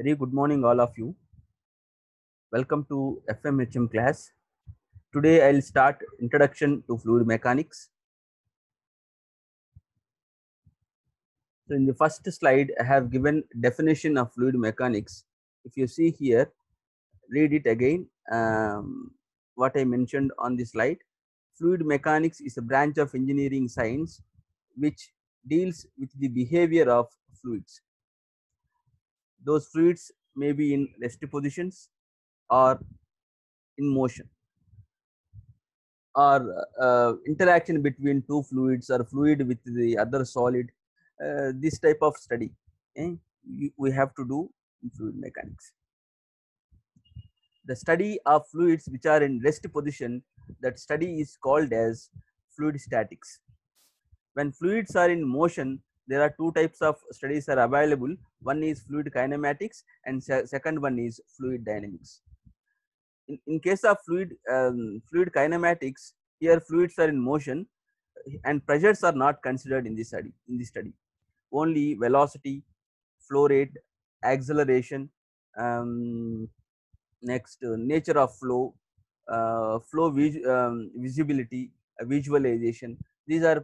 Very good morning, all of you. Welcome to FMHM class. Today I'll start introduction to fluid mechanics. So in the first slide, I have given definition of fluid mechanics. If you see here, read it again. What I mentioned on the slide. Fluid mechanics is a branch of engineering science which deals with the behavior of fluids. Those fluids may be in rest positions or in motion, or interaction between two fluids or fluid with the other solid. This type of study we have to do in fluid mechanics. The study of fluids which are in rest position, that study is called as fluid statics. When fluids are in motion, there are two types of studies are available. One is fluid kinematics and second one is fluid dynamics. In case of fluid kinematics, here fluids are in motion and pressures are not considered in this study. Only velocity, flow rate, acceleration, next nature of flow, visibility, visualization. These are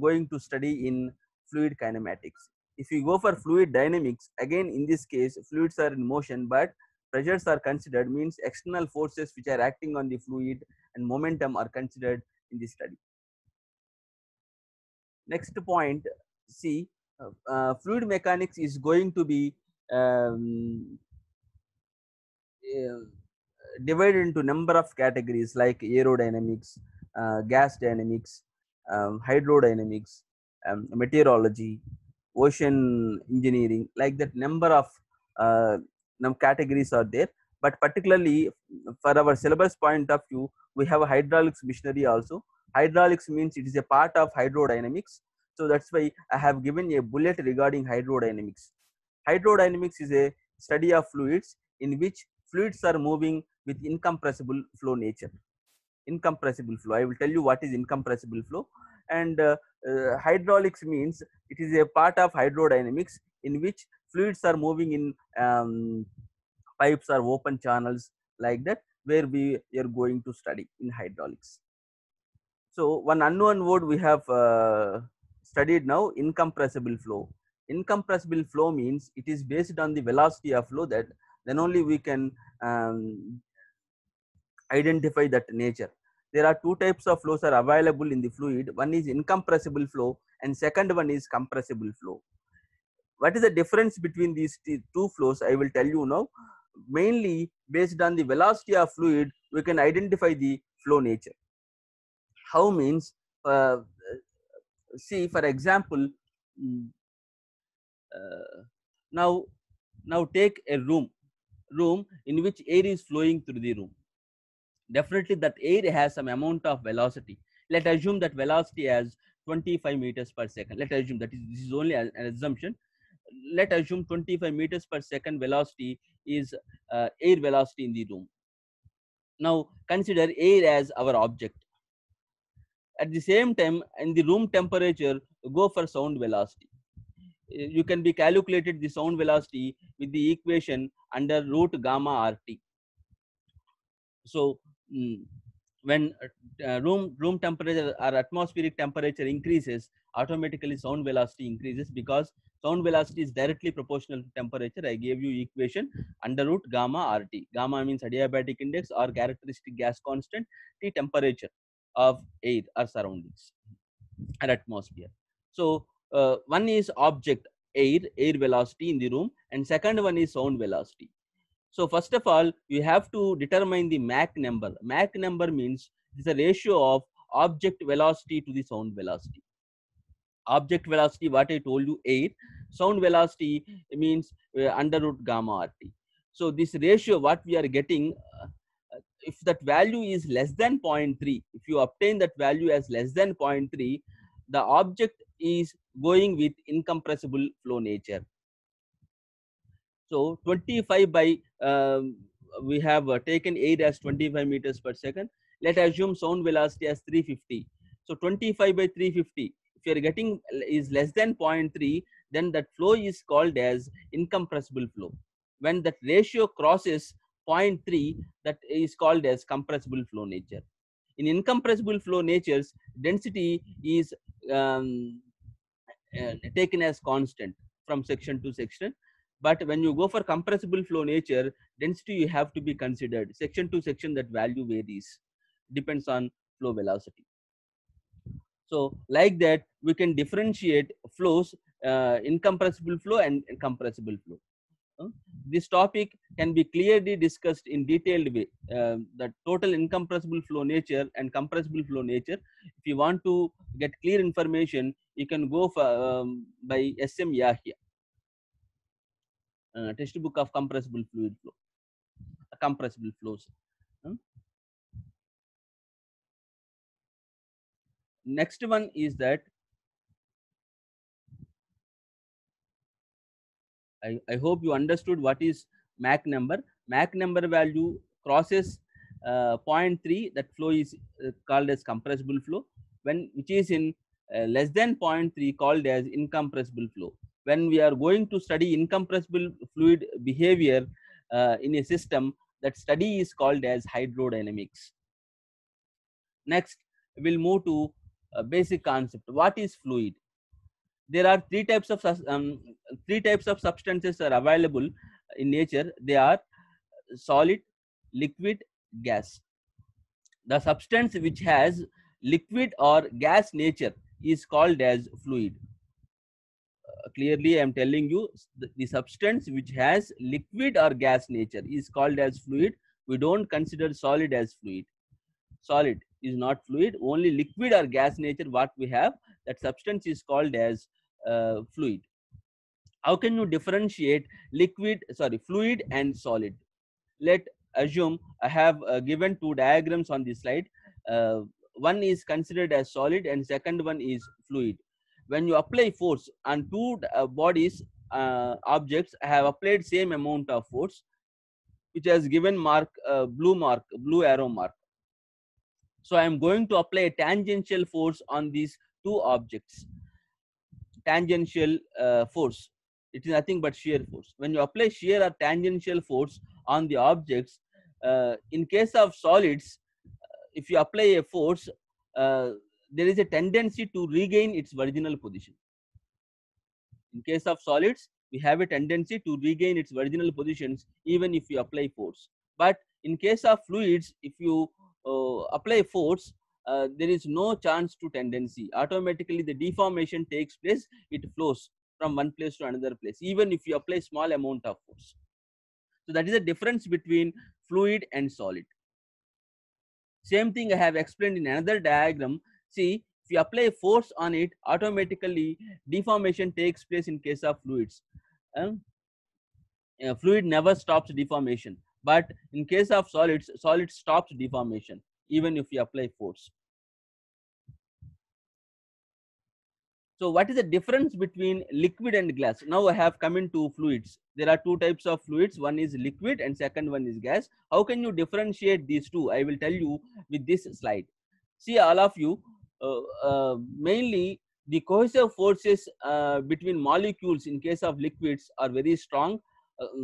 going to study in fluid kinematics. If you go for fluid dynamics, again in this case fluids are in motion but pressures are considered, means external forces which are acting on the fluid and momentum are considered in this study. Next point, see, fluid mechanics is going to be divided into number of categories like aerodynamics, gas dynamics, hydrodynamics, meteorology, ocean engineering. Like that, number of categories are there. But particularly for our syllabus point of view, we have a hydraulics missionary also. Hydraulics means it is a part of hydrodynamics. So that's why I have given a bullet regarding hydrodynamics. Hydrodynamics is a study of fluids in which fluids are moving with incompressible flow nature. Incompressible flow, I will tell you what is incompressible flow. And hydraulics means it is a part of hydrodynamics in which fluids are moving in pipes or open channels, like that, where we are going to study in hydraulics. So one unknown word we have studied now, incompressible flow. Incompressible flow means it is based on the velocity of flow, that then only we can identify that nature. There are two types of flows are available in the fluid. One is incompressible flow and second one is compressible flow. What is the difference between these two flows? I will tell you now. Mainly based on the velocity of fluid, we can identify the flow nature. How means, see, for example, now take a room in which air is flowing through the room. Definitely that air has some amount of velocity. Let us assume that velocity as 25 meters per second. Let us assume that this is only an assumption. Let us assume 25 meters per second velocity is air velocity in the room. Now consider air as our object. At the same time, in the room temperature, go for sound velocity. You can be calculated the sound velocity with the equation under root gamma RT. So when room temperature or atmospheric temperature increases, automatically sound velocity increases, because sound velocity is directly proportional to temperature. I gave you equation under root gamma RT. Gamma means adiabatic index or characteristic gas constant, T temperature of air or surroundings or atmosphere. So one is object, air velocity in the room, and second one is sound velocity. So first of all, you have to determine the Mach number. Mach number means it is a ratio of object velocity to the sound velocity. Object velocity, what I told you, 8. Sound velocity means under root gamma RT. So this ratio, what we are getting, if that value is less than 0.3, if you obtain that value as less than 0.3, the object is going with incompressible flow nature. So 25 by, we have taken air as 25 meters per second. Let us assume sound velocity as 350. So 25 by 350, if you are getting is less than 0.3, then that flow is called as incompressible flow. When that ratio crosses 0.3, that is called as compressible flow nature. In incompressible flow natures, density is taken as constant from section to section. But when you go for compressible flow nature, density you have to be considered. Section to section, that value varies, depends on flow velocity. So like that, we can differentiate flows, incompressible flow and compressible flow. This topic can be clearly discussed in detailed way. The total incompressible flow nature and compressible flow nature. If you want to get clear information, you can go for by SM Yahya, textbook of compressible fluid flow, compressible flows. Uh, Next one is that I hope you understood what is Mach number. Mach number value crosses 0.3, that flow is called as compressible flow. When which is in less than 0.3, called as incompressible flow. When we are going to study incompressible fluid behavior in a system, that study is called as hydrodynamics. Next, we'll move to a basic concept. What is fluid? There are three types of substances are available in nature. They are solid, liquid, gas. The substance which has liquid or gas nature is called as fluid. Clearly, I am telling you, the substance which has liquid or gas nature is called as fluid. We don't consider solid as fluid. Solid is not fluid. Only liquid or gas nature what we have, that substance is called as fluid. How can you differentiate fluid and solid? Let assume I have given two diagrams on this slide. One is considered as solid and second one is fluid. When you apply force on two bodies, objects, I have applied same amount of force, which has given blue arrow mark. So I am going to apply a tangential force on these two objects. Tangential force, it is nothing but shear force. When you apply shear or tangential force on the objects, in case of solids, if you apply a force, there is a tendency to regain its original position. In case of solids, we have a tendency to regain its original positions even if you apply force. But in case of fluids, if you apply force, there is no chance to tendency. Automatically, the deformation takes place. It flows from one place to another place, even if you apply small amount of force. So that is the difference between fluid and solid. Same thing I have explained in another diagram. See, if you apply force on it, automatically deformation takes place in case of fluids. Fluid never stops deformation, but in case of solids, solid stops deformation even if you apply force. So what is the difference between liquid and gas? Now I have come into fluids. There are two types of fluids. One is liquid and second one is gas. How can you differentiate these two? I will tell you with this slide. See, all of you, mainly the cohesive forces between molecules in case of liquids are very strong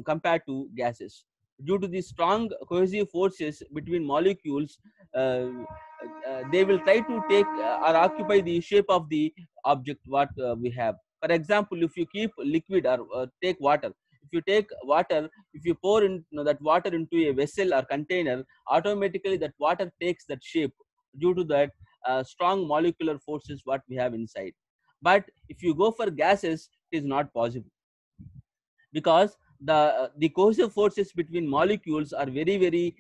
compared to gases. Due to the strong cohesive forces between molecules, they will try to take or occupy the shape of the object what we have. For example, if you keep liquid or take water, if you take water, if you pour in, that water into a vessel or container, automatically that water takes that shape due to that strong molecular forces what we have inside. But if you go for gases, it is not possible, because the cohesive forces between molecules are very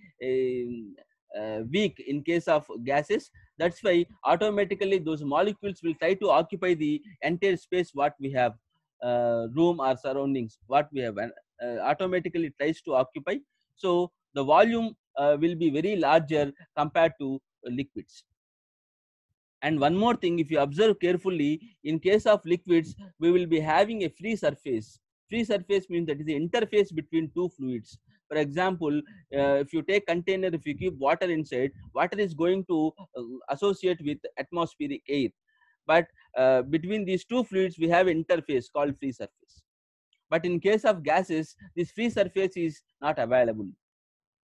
weak in case of gases. That's why automatically those molecules will try to occupy the entire space what we have, room or surroundings what we have, and automatically tries to occupy. So the volume will be very larger compared to liquids. And one more thing, if you observe carefully, in case of liquids, we will be having a free surface. Free surface means that is the interface between two fluids. For example, if you take container, if you keep water inside, water is going to associate with atmospheric air. But between these two fluids we have interface called free surface. But in case of gases, this free surface is not available.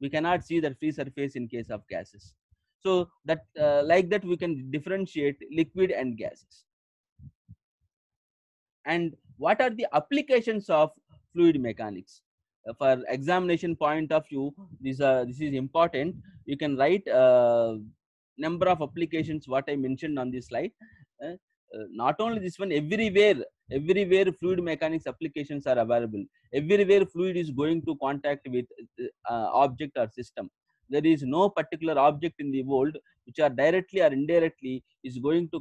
We cannot see that free surface in case of gases. So that like that we can differentiate liquid and gases. And what are the applications of fluid mechanics? For examination point of view, this is important. You can write number of applications what I mentioned on this slide. Uh, Not only this one, everywhere fluid mechanics applications are available. Everywhere fluid is going to contact with object or system. There is no particular object in the world which are directly or indirectly is going to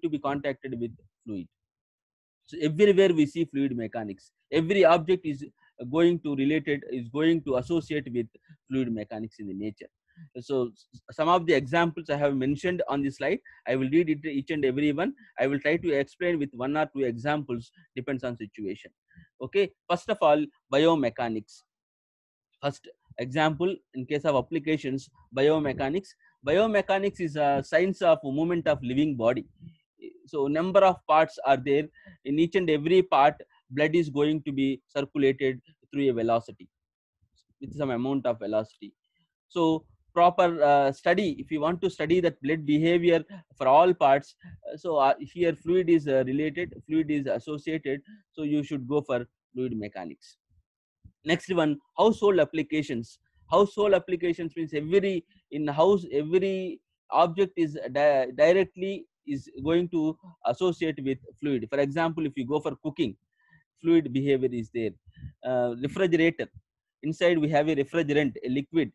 be contacted with fluid. So everywhere we see fluid mechanics. Every object is going to associate with fluid mechanics in the nature. So some of the examples I have mentioned on this slide, I will read it each and every one. I will try to explain with one or two examples, depends on situation. Okay, first of all, biomechanics. First example in case of applications, biomechanics. Biomechanics is a science of movement of living body. So number of parts are there. In each and every part, blood is going to be circulated through a velocity, with some amount of velocity. So proper study, if you want to study that blood behavior for all parts, here fluid is fluid is associated, so you should go for fluid mechanics. Next one, household applications. Household applications means every object is directly is going to associate with fluid. For example, if you go for cooking, fluid behavior is there. Refrigerator, inside we have a refrigerant, a liquid,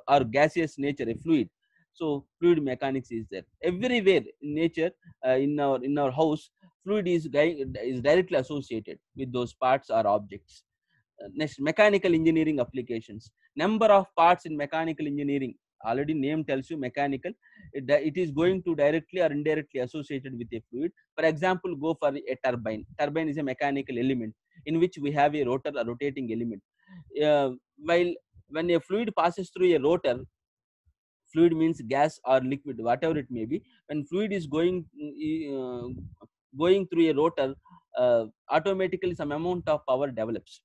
or gaseous nature, a fluid. So fluid mechanics is there everywhere in nature. In our house, fluid is directly associated with those parts or objects. Next, mechanical engineering applications. Number of parts in mechanical engineering, already name tells you mechanical. It is going to directly or indirectly associated with a fluid. For example, go for a turbine. Turbine is a mechanical element in which we have a rotor, a rotating element. While when a fluid passes through a rotor, fluid means gas or liquid, whatever it may be. When fluid is going through a rotor, automatically some amount of power develops.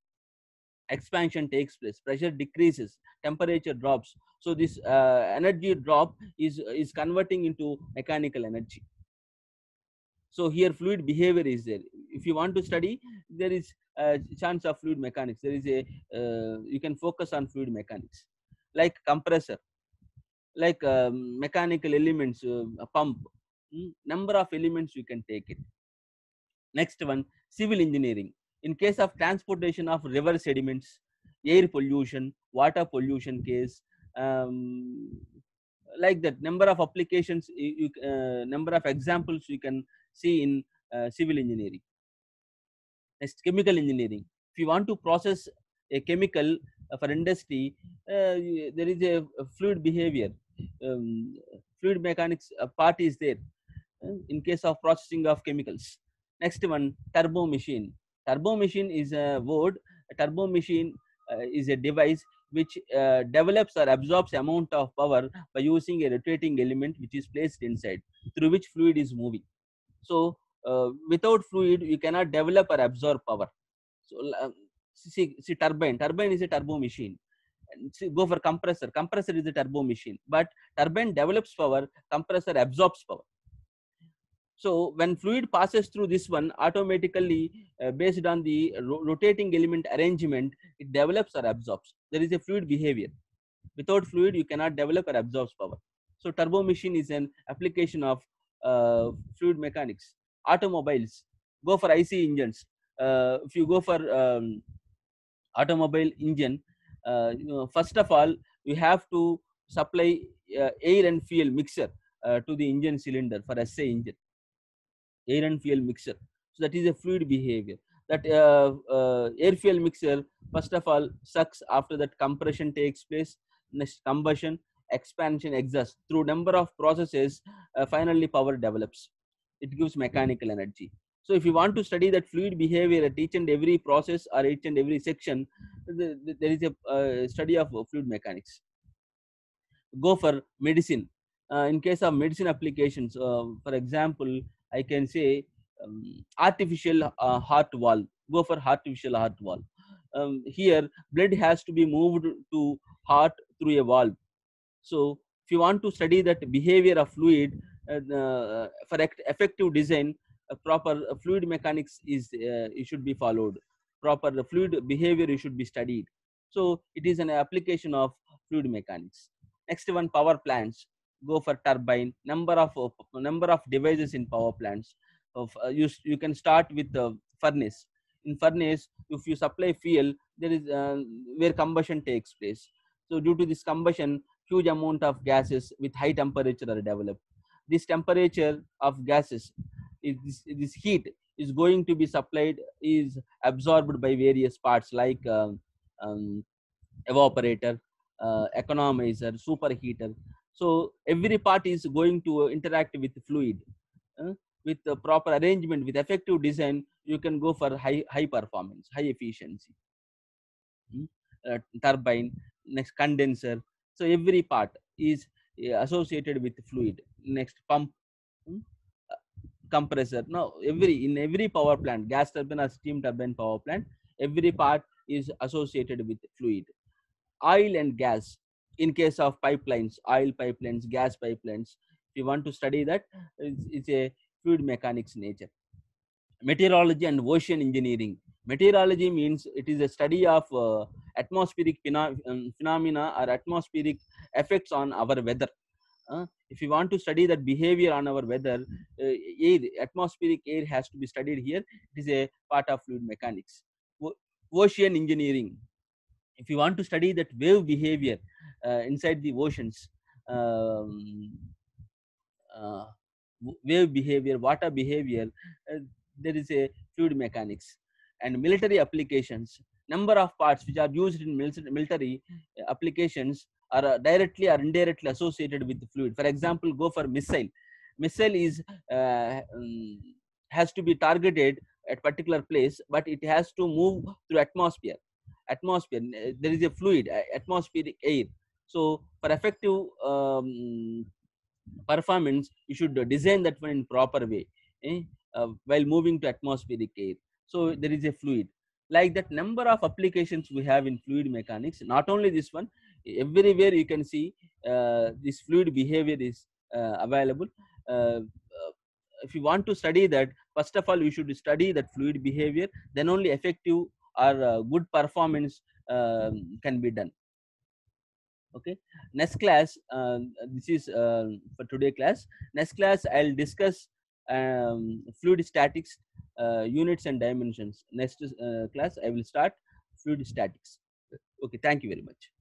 Expansion takes place, pressure decreases, temperature drops. So this energy drop is converting into mechanical energy. So here fluid behavior is there. If you want to study, there is a chance of fluid mechanics. There is a you can focus on fluid mechanics, like compressor, like mechanical elements, a pump. Number of elements you can take it. Next one, civil engineering. In case of transportation of river sediments, air pollution, water pollution case, like that, number of applications, number of examples you can see in civil engineering. Next, chemical engineering. If you want to process a chemical for industry, there is a fluid behavior. Fluid mechanics part is there in case of processing of chemicals. Next one, turbo machine. Turbo machine is a word. A turbo machine is a device which develops or absorbs amount of power by using a rotating element which is placed inside, through which fluid is moving. So without fluid, you cannot develop or absorb power. So see turbine. Turbine is a turbo machine. See, go for compressor. Compressor is a turbo machine. But turbine develops power, compressor absorbs power. So when fluid passes through this one, automatically based on the rotating element arrangement, it develops or absorbs. There is a fluid behavior. Without fluid, you cannot develop or absorb power. So turbo machine is an application of fluid mechanics. Automobiles, go for IC engines. If you go for automobile engine, first of all, you have to supply air and fuel mixture to the engine cylinder for SA engine. Air and fuel mixture. So that is a fluid behavior. That air fuel mixture, first of all, sucks. After that, compression takes place. Next, combustion, expansion, exhaust. Through number of processes, finally power develops. It gives mechanical energy. So if you want to study that fluid behavior at each and every process or each and every section, there is a study of fluid mechanics. Go for medicine. In case of medicine applications, for example, I can say artificial heart valve. Go for artificial heart valve. Here, blood has to be moved to heart through a valve. So, if you want to study that behavior of fluid for effective design, proper fluid mechanics is it should be followed. Proper fluid behavior you should be studied. So, it is an application of fluid mechanics. Next one, power plants. Go for turbine. Number of devices in power plants. You can start with the furnace. In furnace, if you supply fuel, there is where combustion takes place. So due to this combustion, huge amount of gases with high temperature are developed. This temperature of gases, this heat is going to be supplied, is absorbed by various parts like um, evaporator, economizer, superheater. So every part is going to interact with fluid. Uh, with the proper arrangement, with effective design, you can go for high performance, high efficiency. Turbine, next condenser. So every part is associated with fluid. Next pump, mm, compressor. Now in every power plant, gas turbine or steam turbine power plant, every part is associated with fluid. Oil and gas. In case of pipelines, oil pipelines, gas pipelines, if you want to study that, it's a fluid mechanics nature. Meteorology and ocean engineering. Meteorology means it is a study of atmospheric phenomena or atmospheric effects on our weather. If you want to study that behavior on our weather, atmospheric air has to be studied here. It is a part of fluid mechanics. Ocean engineering. If you want to study that wave behavior inside the oceans, um, uh, wave behavior, water behavior, uh, there is a fluid mechanics. And military applications. Number of parts which are used in military applications are directly or indirectly associated with the fluid. For example, go for missile. Missile is has to be targeted at particular place, but it has to move through atmosphere. There is a fluid, atmospheric air. So for effective performance, you should design that one in proper way, while moving to atmospheric air. So there is a fluid. Like that, number of applications we have in fluid mechanics. Not only this one, everywhere you can see this fluid behavior is available. If you want to study that, first of all, you should study that fluid behavior. Then only effective or good performance can be done. Okay, next class, this is for today class. Next class I'll discuss fluid statics, units and dimensions. Next class I will start fluid statics. Okay, thank you very much.